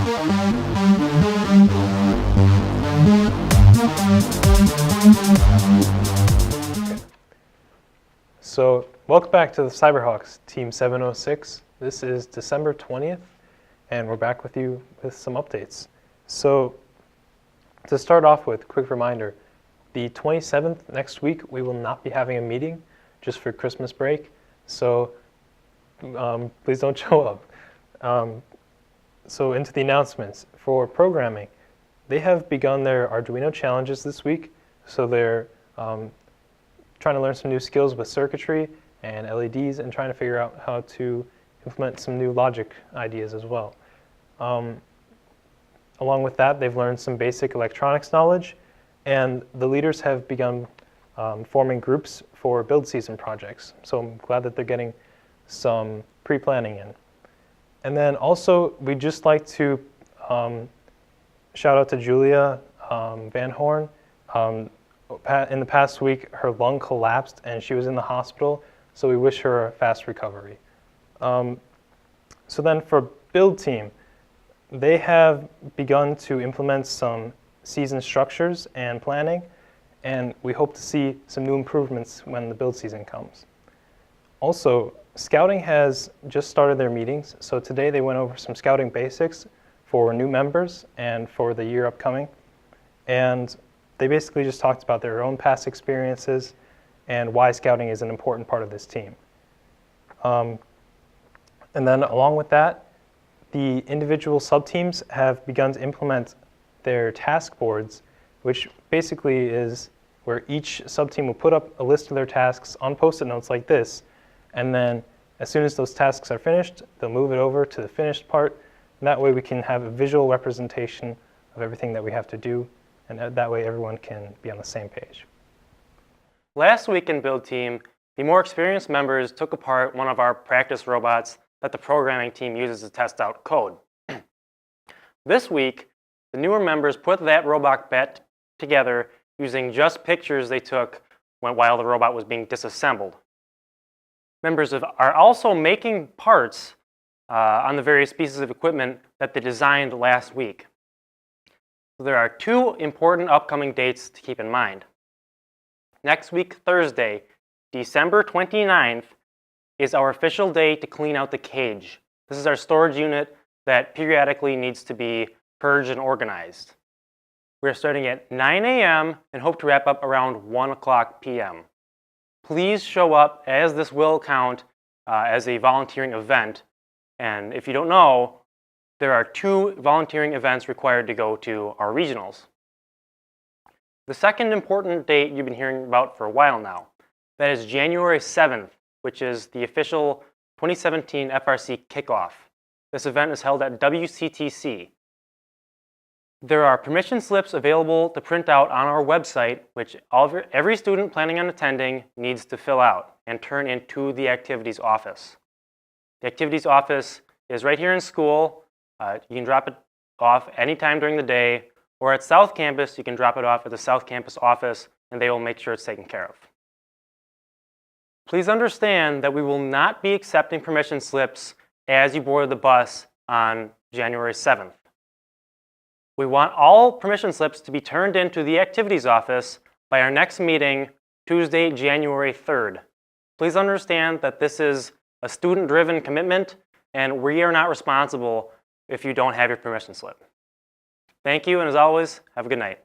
So, welcome back to the Cyberhawks, Team 706. This is December 20th, and we're back with you with some updates. So, to start off with, quick reminder, the 27th next week, we will not be having a meeting just for Christmas break, so please don't show up. So into the announcements. For programming, they have begun their Arduino challenges this week, so they're trying to learn some new skills with circuitry and LEDs and trying to figure out how to implement some new logic ideas as well. Along with that, they've learned some basic electronics knowledge, and the leaders have begun forming groups for build season projects. So I'm glad that they're getting some pre-planning in. And then also, we'd just like to shout out to Julia Van Horn. In the past week, her lung collapsed and she was in the hospital, so we wish her a fast recovery. So then for build team, they have begun to implement some season structures and planning, and we hope to see some new improvements when the build season comes. Also, Scouting has just started their meetings, so today they went over some Scouting basics for new members and for the year upcoming. And they basically just talked about their own past experiences and why Scouting is an important part of this team. And then along with that, the individual sub-teams have begun to implement their task boards, which basically is where each sub-team will put up a list of their tasks on Post-it notes like this, and then as soon as those tasks are finished, they'll move it over to the finished part, and that way we can have a visual representation of everything that we have to do, and that way everyone can be on the same page. Last week in Build Team, the more experienced members took apart one of our practice robots that the programming team uses to test out code. This week, the newer members put that robot back together using just pictures they took while the robot was being disassembled. Members are also making parts on the various pieces of equipment that they designed last week. So there are two important upcoming dates to keep in mind. Next week, Thursday, December 29th, is our official day to clean out the cage. This is our storage unit that periodically needs to be purged and organized. We're starting at 9 a.m. and hope to wrap up around 1 p.m. Please show up, as this will count as a volunteering event. And if you don't know, there are 2 volunteering events required to go to our regionals. The second important date you've been hearing about for a while now, that is January 7th, which is the official 2017 FRC Kick Off. This event is held at WCTC. There are permission slips available to print out on our website, which every student planning on attending needs to fill out and turn into the activities office. The activities office is right here in school. You can drop it off anytime during the day, or at South Campus, you can drop it off at the South Campus office, and they will make sure it's taken care of. Please understand that we will not be accepting permission slips as you board the bus on January 7th. We want all permission slips to be turned into the activities office by our next meeting, Tuesday, January 3rd. Please understand that this is a student-driven commitment, and we are not responsible if you don't have your permission slip. Thank you, and as always, have a good night.